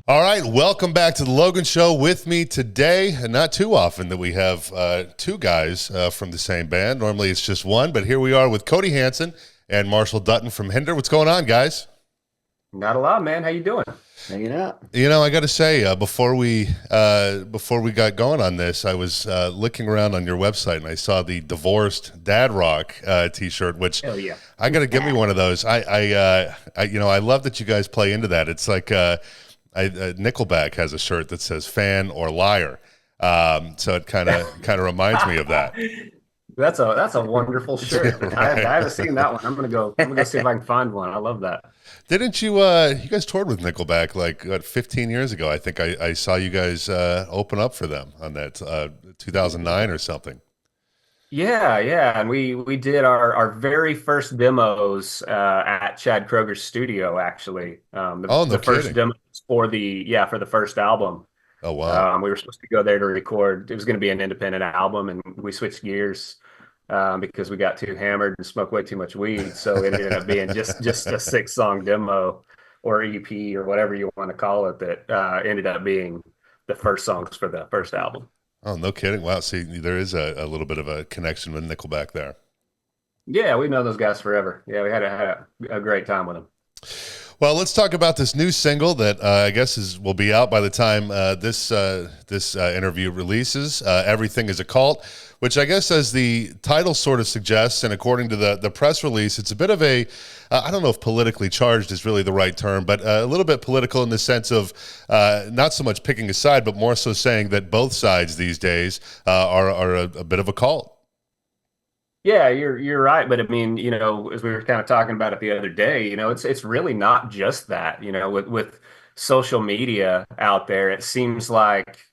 All right, welcome back to the Logan Show. With me today, and not too often that we have two guys from the same band. Normally it's just one, but here we are with Cody Hanson and Marshal Dutton from Hinder. What's going on, guys? Not a lot, man. How you doing? Hanging out. You know, I got to say, before we got going on this, I was looking around on your website and I saw the Divorced Dad Rock T-shirt, which Hell yeah. I got to get me one of those. I love that you guys play into that. It's like Nickelback has a shirt that says "Fan or Liar," so it kind of reminds me of that. That's a wonderful shirt. Right. I haven't seen that one. I'm gonna go see if I can find one. I love that. Didn't you? You guys toured with Nickelback like 15 years ago. I think I saw you guys open up for them on that 2009 or something. Yeah. And we did our very first demos at Chad Kroger's studio, actually. Oh, no The first kidding. demos for the first album. Oh, wow. We were supposed to go there to record. It was going to be an independent album, and we switched gears because we got too hammered and smoked way too much weed. So it ended up being just a 6-song demo or EP or whatever you want to call it that ended up being the first songs for the first album. Oh, no kidding. Wow. See, there is a little bit of a connection with Nickelback there. Yeah, we've known those guys forever. Yeah, we had a great time with them. Well, let's talk about this new single that I guess will be out by the time this interview releases. Everything is a Cult, which I guess, as the title sort of suggests, and according to the press release, it's a bit of a I don't know if politically charged is really the right term, but a little bit political in the sense of not so much picking a side, but more so saying that both sides these days are a bit of a cult. Yeah, you're right. But I mean, as we were kind of talking about it the other day, it's really not just that. With social media out there, it seems like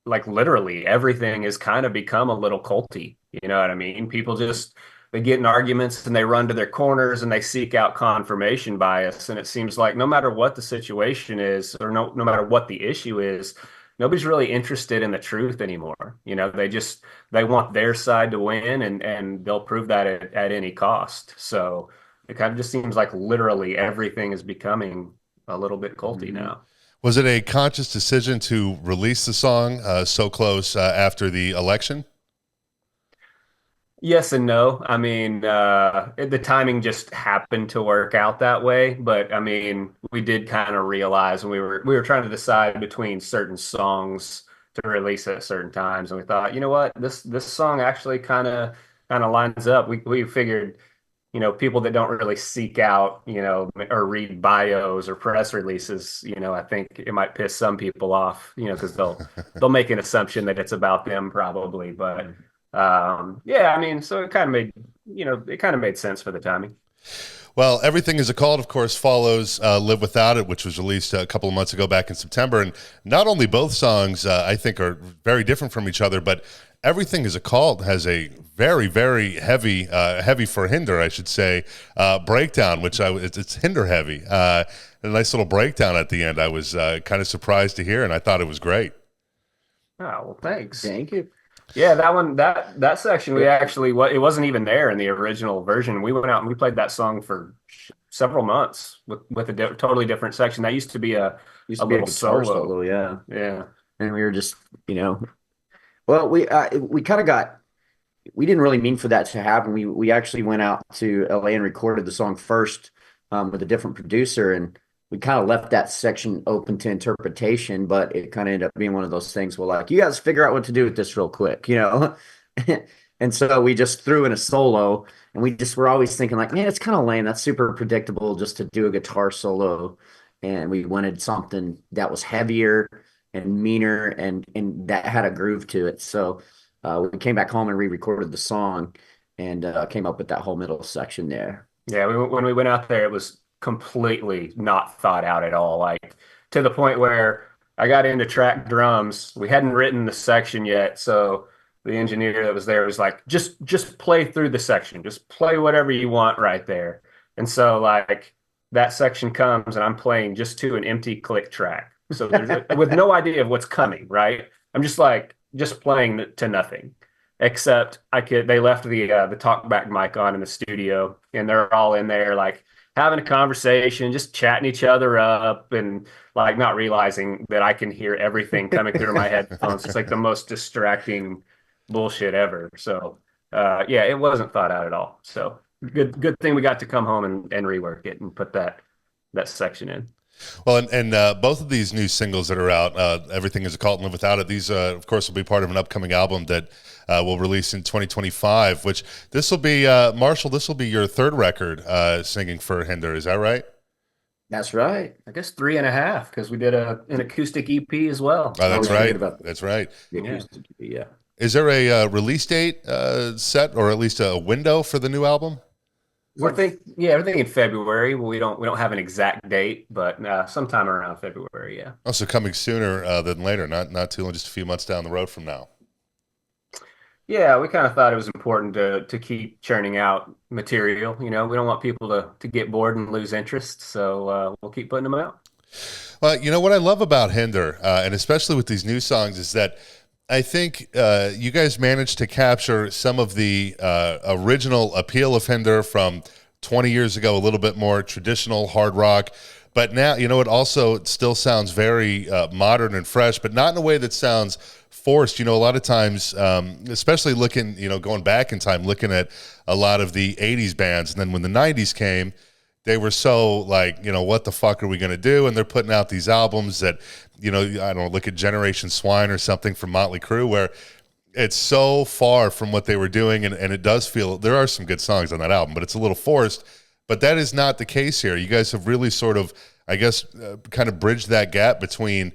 literally everything has kind of become a little culty. You know what I mean? People just they get in arguments and they run to their corners and they seek out confirmation bias. And it seems like no matter what the situation is, or no matter what the issue is, nobody's really interested in the truth anymore. They want their side to win, and they'll prove that at any cost. So it kind of just seems like literally everything is becoming a little bit culty now. Was it a conscious decision to release the song so close after the election? Yes and no. I mean, the timing just happened to work out that way. But I mean, we did kind of realize when we were trying to decide between certain songs to release at certain times, and we thought, you know what, this song actually kind of lines up. We figured, people that don't really seek out, or read bios or press releases, I think it might piss some people off, because they'll make an assumption that it's about them probably, but. Yeah, I mean, so it kind of made sense for the timing. Well, Everything is a Cult, of course, follows Live Without It, which was released a couple of months ago back in September. And not only both songs, I think, are very different from each other, but Everything is a Cult has a very, very heavy for Hinder, I should say, breakdown, which it's Hinder heavy. A nice little breakdown at the end. I was kind of surprised to hear, and I thought it was great. Oh, well, thanks. Thank you. Yeah, that one, that section, it wasn't even there in the original version. We went out and we played that song for several months with a totally different section. That used to be a little guitar solo. yeah. Yeah. And we were just, well, we kind of we didn't really mean for that to happen. We actually went out to LA and recorded the song first with a different producer, and we kind of left that section open to interpretation, but it kind of ended up being one of those things where, like, you guys figure out what to do with this real quick, And so we just threw in a solo, and we're always thinking, like, man, it's kind of lame. That's super predictable just to do a guitar solo. And we wanted something that was heavier and meaner and that had a groove to it. So we came back home and re-recorded the song and came up with that whole middle section there. Yeah, when we went out there, it was completely not thought out at all. Like, to the point where I got into track drums. We hadn't written the section yet, so the engineer that was there was like, just play through the section, just play whatever you want right there. And so, like, that section comes, and I'm playing just to an empty click track, so with no idea of what's coming. Right, I'm just playing to nothing. Except they left the talkback mic on in the studio, and they're all in there like having a conversation, just chatting each other up, and like not realizing that I can hear everything coming through my headphones. It's like the most distracting bullshit ever. So yeah, it wasn't thought out at all. So good thing we got to come home and rework it and put that section in. Well, and both of these new singles that are out, Everything Is a Cult and Live Without It, these, of course, will be part of an upcoming album that will release in 2025, which this will be, Marshall, this will be your third record singing for Hinder. Is that right? That's right. I guess 3.5 because we did an acoustic EP as well. Oh, that's right. About That's right. the acoustic EP, yeah. Is there a release date set, or at least a window for the new album? We're thinking in February. Well, we don't have an exact date, but sometime around February, yeah. Also coming sooner than later, not too long, just a few months down the road from now. Yeah, we kind of thought it was important to keep churning out material. We don't want people to get bored and lose interest, so we'll keep putting them out. Well, what I love about Hinder, and especially with these new songs, is that I think you guys managed to capture some of the original appeal of Hinder from 20 years ago, a little bit more traditional hard rock. But now, it also still sounds very modern and fresh, but not in a way that sounds forced. A lot of times, especially looking, going back in time, looking at a lot of the 80s bands, and then when the 90s came, they were so like, what the fuck are we going to do? And they're putting out these albums that, I don't know, look at Generation Swine or something from Motley Crue, where it's so far from what they were doing. And it does feel, there are some good songs on that album, but it's a little forced. But that is not the case here. You guys have really sort of, I guess, kind of bridged that gap between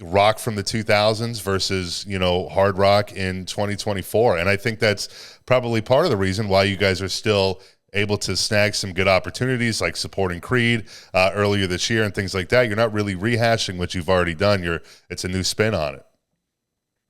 rock from the 2000s versus, hard rock in 2024. And I think that's probably part of the reason why you guys are still able to snag some good opportunities, like supporting Creed earlier this year and things like that. You're not really rehashing what you've already done. It's a new spin on it.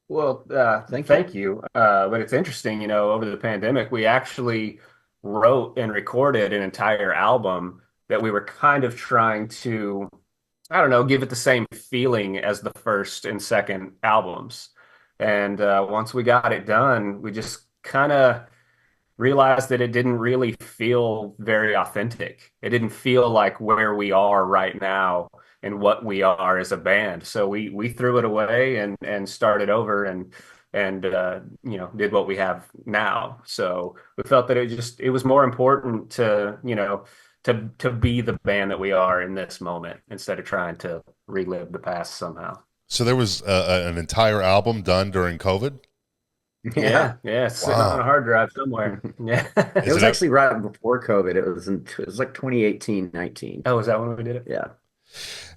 Well, thank you. But it's interesting, over the pandemic, we actually wrote and recorded an entire album that we were kind of trying to, I don't know, give it the same feeling as the first and second albums. And once we got it done, we just kind of realized that it didn't really feel very authentic. It didn't feel like where we are right now and what we are as a band. So we threw it away and started over and did what we have now. So we felt that it was more important to be the band that we are in this moment instead of trying to relive the past somehow. So there was an entire album done during COVID? Yeah, sitting on a hard drive somewhere. Yeah, it was actually right before COVID. It was like 2018, 19. Oh, is that when we did it? Yeah.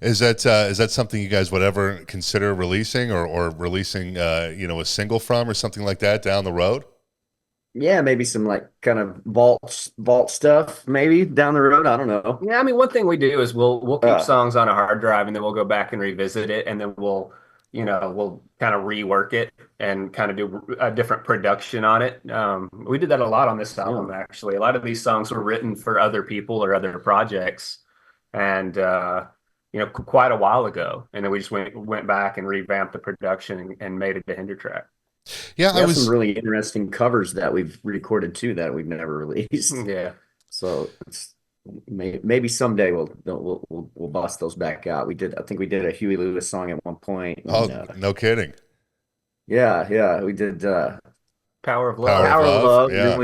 Is that something you guys would ever consider releasing or releasing a single from or something like that down the road? Yeah, maybe some like kind of vault stuff maybe down the road. I don't know. Yeah, I mean, one thing we do is we'll keep songs on a hard drive and then we'll go back and revisit it, and then we'll kind of rework it and kind of do a different production on it. We did that a lot on this album, actually. A lot of these songs were written for other people or other projects, and quite a while ago. And then we just went back and revamped the production and made it a Hinder track. Yeah, we have some really interesting covers that we've recorded too that we've never released. Yeah, so it's maybe someday we'll bust those back out. I think we did a Huey Lewis song at one point. And, no kidding. Yeah, we did Power of Love. Power of Love. Yeah.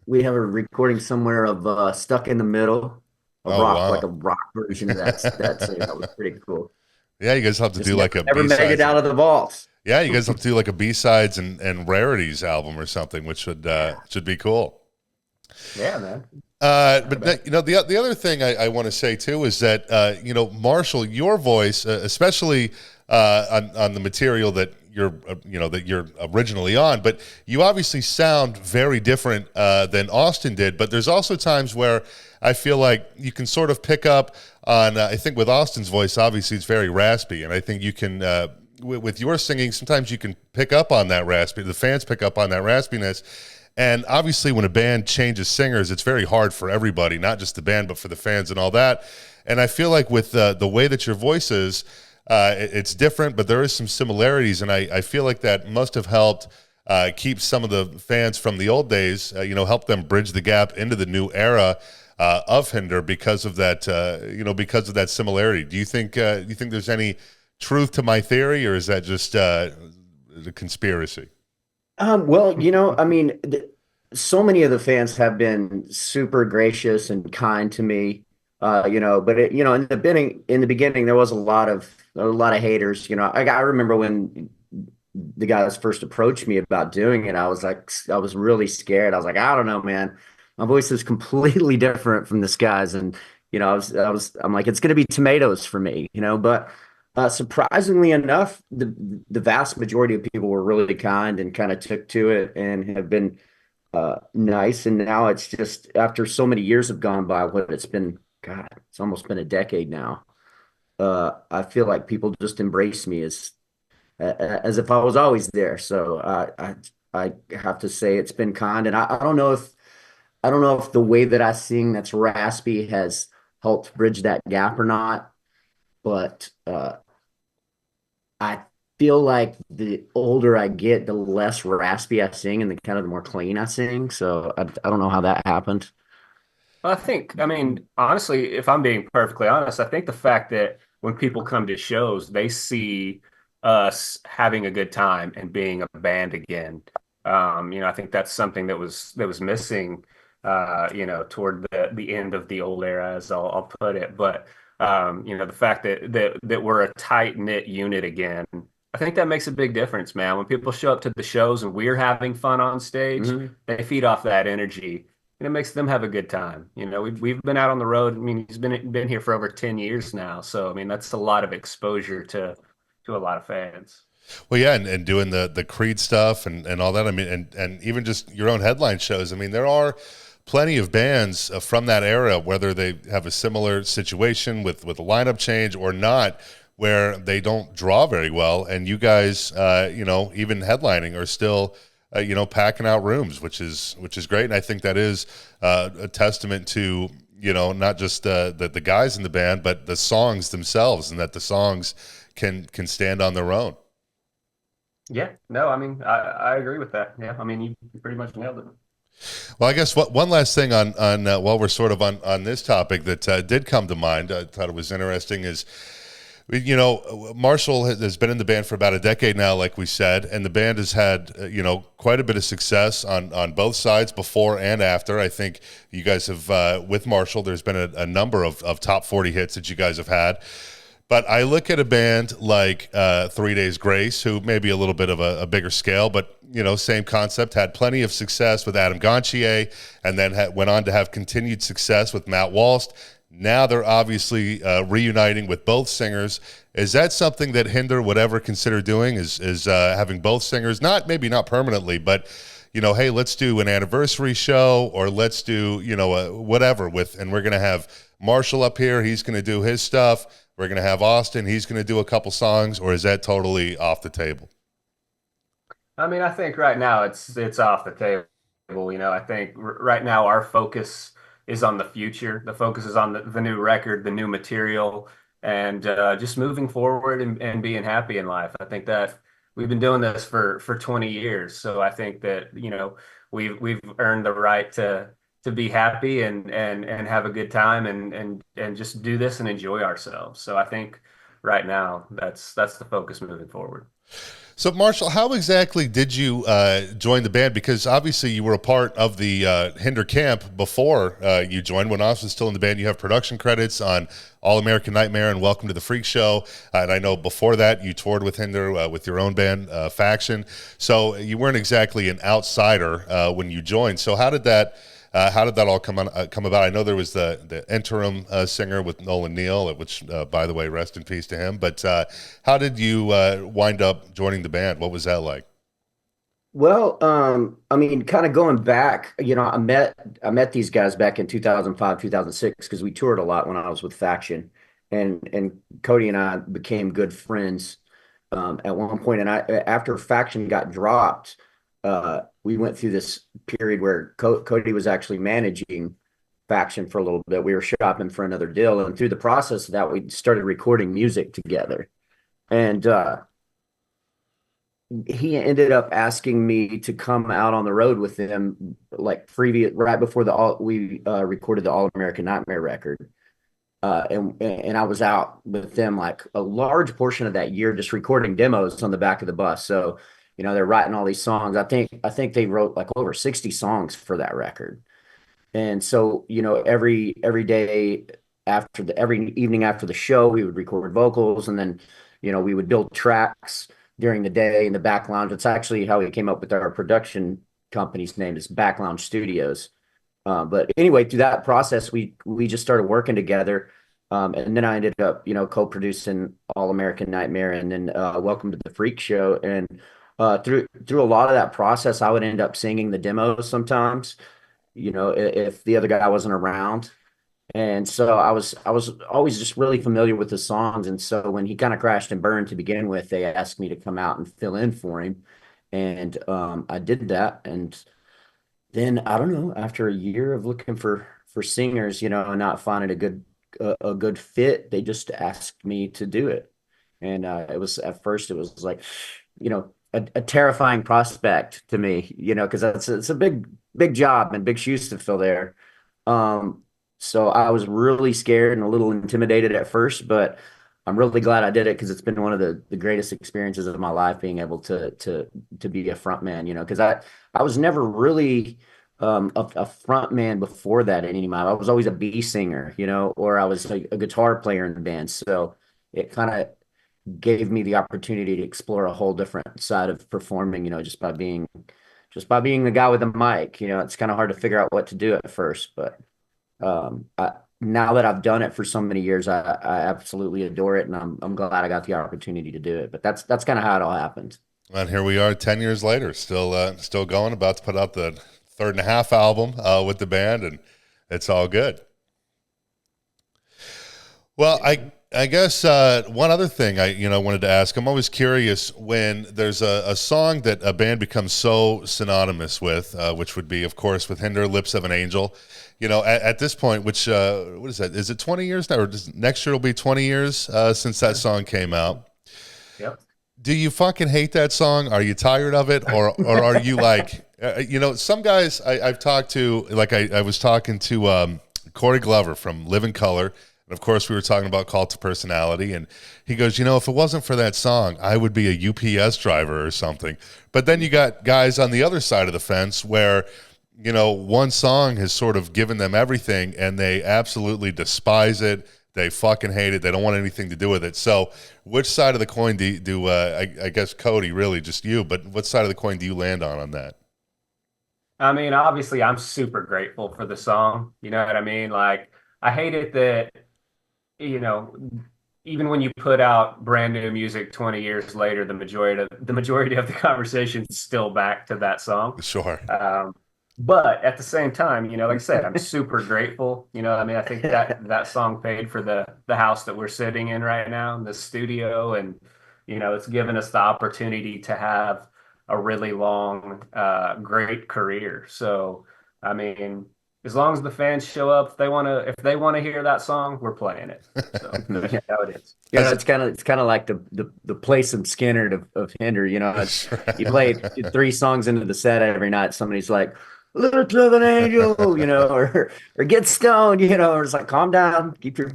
We have a recording somewhere of Stuck in the Middle, like a rock version of that. That was pretty cool. Yeah, you guys have to do like a never B-sides. made it out of the vaults. Yeah, you guys have to do like a B-sides and rarities album or something, which should be cool. Yeah, man. But the other thing I want to say too is that Marshall, your voice, especially on the material that you're originally on, but you obviously sound very different than Austin did. But there's also times where I feel like you can sort of pick up on. I think with Austin's voice, obviously it's very raspy, and I think you can. With your singing, sometimes you can pick up on that raspy. The fans pick up on that raspiness. And obviously when a band changes singers, it's very hard for everybody, not just the band, but for the fans and all that. And I feel like with the way that your voice is, it's different, but there is some similarities. And I feel like that must have helped keep some of the fans from the old days, help them bridge the gap into the new era. of Hinder because of that, because of that similarity. Do you think there's any truth to my theory, or is that just a conspiracy? Well, I mean, so many of the fans have been super gracious and kind to me. But in the beginning, there was a lot of haters. I remember when the guys first approached me about doing it, I was like, I was really scared. I was like, I don't know, man. My voice is completely different from this guy's, and I'm like, it's going to be tomatoes for me, But surprisingly enough, the vast majority of people were really kind and kind of took to it and have been nice. And now it's just after so many years have gone by, what it's been, God, it's almost been a decade now. I feel like people just embrace me as if I was always there. So I have to say it's been kind, and I don't know if the way that I sing that's raspy has helped bridge that gap or not, but I feel like the older I get, the less raspy I sing and the kind of the more clean I sing. So I don't know how that happened. I mean, honestly, if I'm being perfectly honest, I think the fact that when people come to shows, they see us having a good time and being a band again. I think that's something that was missing, toward the end of the old era, as I'll put it. But the fact that we're a tight knit unit again, I think that makes a big difference, man. When people show up to the shows and we're having fun on stage, Mhm. they feed off that energy and it makes them have a good time. We've been out on the road. I mean, he's been here for over 10 years now. So I mean, that's a lot of exposure to a lot of fans. Well, yeah, and doing the Creed stuff and all that. I mean, and even just your own headline shows. I mean, there are plenty of bands from that era, whether they have a similar situation with a lineup change or not, where they don't draw very well, and you guys, even headlining are still, packing out rooms, which is great, and I think that is a testament to not just the guys in the band, but the songs themselves, and that the songs can stand on their own. Yeah, no, I mean, I agree with that. Yeah, I mean, you pretty much nailed it. Well, I guess one last thing on while we're sort of on this topic that did come to mind, I thought it was interesting is, Marshall has been in the band for about a decade now, like we said, and the band has had, quite a bit of success on both sides before and after. I think you guys have, with Marshall, there's been a number of top 40 hits that you guys have had. But I look at a band like 3 Days Grace, who may be a little bit of a bigger scale, but, same concept, had plenty of success with Adam Gontier, and then went on to have continued success with Matt Walst. Now they're obviously reuniting with both singers. Is that something that Hinder would ever consider doing, is having both singers, maybe not permanently, but, hey, let's do an anniversary show, or let's do, whatever and we're going to have Marshall up here. He's going to do his stuff. We're going to have Austin. He's going to do a couple songs, or is that totally off the table? I mean, I think right now it's off the table. I think right now our focus is on the future. The focus is on the new record, the new material, and just moving forward and being happy in life. I think that we've been doing this for 20 years, so I think that we've earned the right to be happy and have a good time and just do this and enjoy ourselves. So I think right now that's the focus moving forward. So, Marshall, how exactly did you join the band? Because obviously you were a part of the Hinder camp before you joined. When Austin was still in the band, you have production credits on All American Nightmare and Welcome to the Freak Show. And I know before that you toured with Hinder with your own band, Faction. So you weren't exactly an outsider when you joined. So how did that all come about? I know there was the interim singer with Nolan Neal, which, by the way, rest in peace to him. But how did you wind up joining the band? What was that like? Well, I mean, kind of going back, I met these guys back in 2005, 2006, because we toured a lot when I was with Faction, and Cody and I became good friends at one point. And after Faction got dropped, we went through this period where Cody was actually managing Faction for a little bit. We were shopping for another deal, and through the process of that, we started recording music together. And he ended up asking me to come out on the road with him, like previous right before the all we recorded the All American Nightmare record. And I was out with them like a large portion of that year, just recording demos on the back of the bus. So, they're writing all these songs. I think they wrote like over 60 songs for that record. And so, every day every evening after the show, we would record vocals, and then, we would build tracks during the day in the back lounge. It's actually how we came up with our production company's name is Back Lounge Studios. But anyway, through that process, we just started working together. And then I ended up, co-producing All American Nightmare, and then Welcome to the Freak Show. And through a lot of that process, I would end up singing the demos sometimes, if the other guy wasn't around. And so I was always just really familiar with the songs. And so when he kind of crashed and burned to begin with, they asked me to come out and fill in for him. And I did that. And then I don't know, after a year of looking for singers, and not finding a good fit, they just asked me to do it. And it was at first it was like, a terrifying prospect to me, because it's a big job and big shoes to fill there. So I was really scared and a little intimidated at first, but I'm really glad I did it because it's been one of the greatest experiences of my life being able to be a front man, because I was never really a front man before that in any mind. I was always a B singer, or I was a guitar player in the band. So it kind of gave me the opportunity to explore a whole different side of performing, just by being the guy with the mic. It's kind of hard to figure out what to do at first, but now that I've done it for so many years, I absolutely adore it, and I'm glad I got the opportunity to do it. But that's kind of how it all happened. And here we are 10 years later, still going, about to put out the third and a half album with the band, and it's all good. Well, I guess one other thing I wanted to ask. I'm always curious when there's a song that a band becomes so synonymous with, which would be, of course, with Hinder, Lips of an Angel. At this point, which what is that? Is it 20 years now, or next year will be 20 years since that song came out? Yep. Do you fucking hate that song? Are you tired of it, or are you like, some guys I've talked to, like I was talking to Corey Glover from Living Color. And of course, we were talking about Cult to Personality, and he goes, if it wasn't for that song, I would be a UPS driver or something. But then you got guys on the other side of the fence where, one song has sort of given them everything, and they absolutely despise it. They fucking hate it. They don't want anything to do with it. So which side of the coin I guess, Cody, really just you, but what side of the coin do you land on that? I mean, obviously, I'm super grateful for the song. You know what I mean? Like, I hate it that, you know, even when you put out brand new music 20 years later, the majority of the conversation is still back to that song. Sure. But at the same time, like I said, I'm super grateful. I mean, I think that song paid for the house that we're sitting in right now, in the studio, and it's given us the opportunity to have a really long, great career. So, I mean, as long as the fans show up, if they wanna hear that song, we're playing it. So yeah, how it is. It's kind of like the place and Skinner of Hinder. You play 3 songs into the set every night. Somebody's like, "Little of an angel," or "Get stoned," or it's like, calm down, keep your.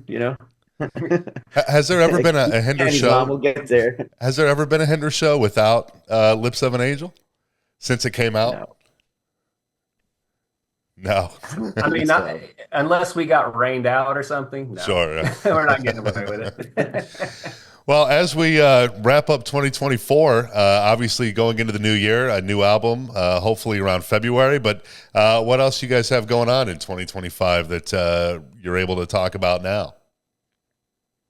Has there ever been a Hinder Annie's show? mom will get there. Has there ever been a Hinder show without Lips of an Angel since it came out? No. I mean, unless we got rained out or something. No. Sure. We're not getting away with it. Well, as we wrap up 2024, obviously going into the new year, a new album, hopefully around February. But what else you guys have going on in 2025 that you're able to talk about now?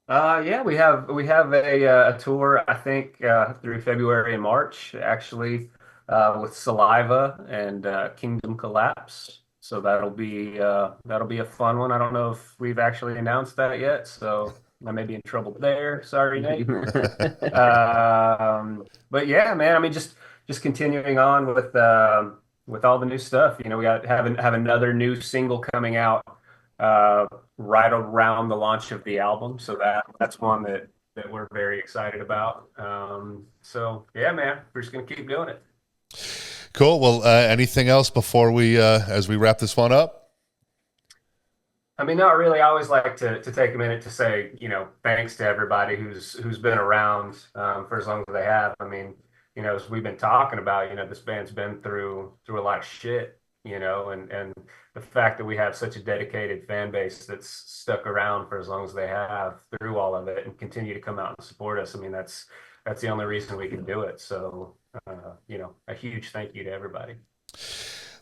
Yeah, we have a tour, I think, through February and March, actually, with Saliva and Kingdom Collapse. So that'll be a fun one. I don't know if we've actually announced that yet, so I may be in trouble there. Sorry, Nate. But yeah, man, I mean, just continuing on with all the new stuff. We have another new single coming out right around the launch of the album. So that's one that that we're very excited about. So yeah, man, we're just gonna keep doing it. Cool. Well, anything else before we, as we wrap this one up? I mean, not really. I always like to take a minute to say, thanks to everybody who's been around for as long as they have. I mean, as we've been talking about, this band's been through a lot of shit, and the fact that we have such a dedicated fan base that's stuck around for as long as they have through all of it and continue to come out and support us. I mean, that's the only reason we can do it. So, a huge thank you to everybody.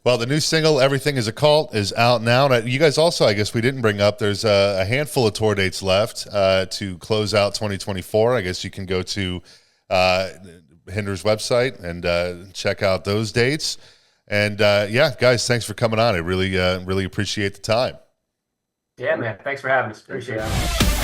Well, the new single, Everything is a Cult, is out now. And you guys also, I guess we didn't bring up, there's a handful of tour dates left to close out 2024. I guess you can go to Hinder's website and check out those dates. And yeah, guys, thanks for coming on. I really appreciate the time. Yeah, man. Thanks for having us. Appreciate it.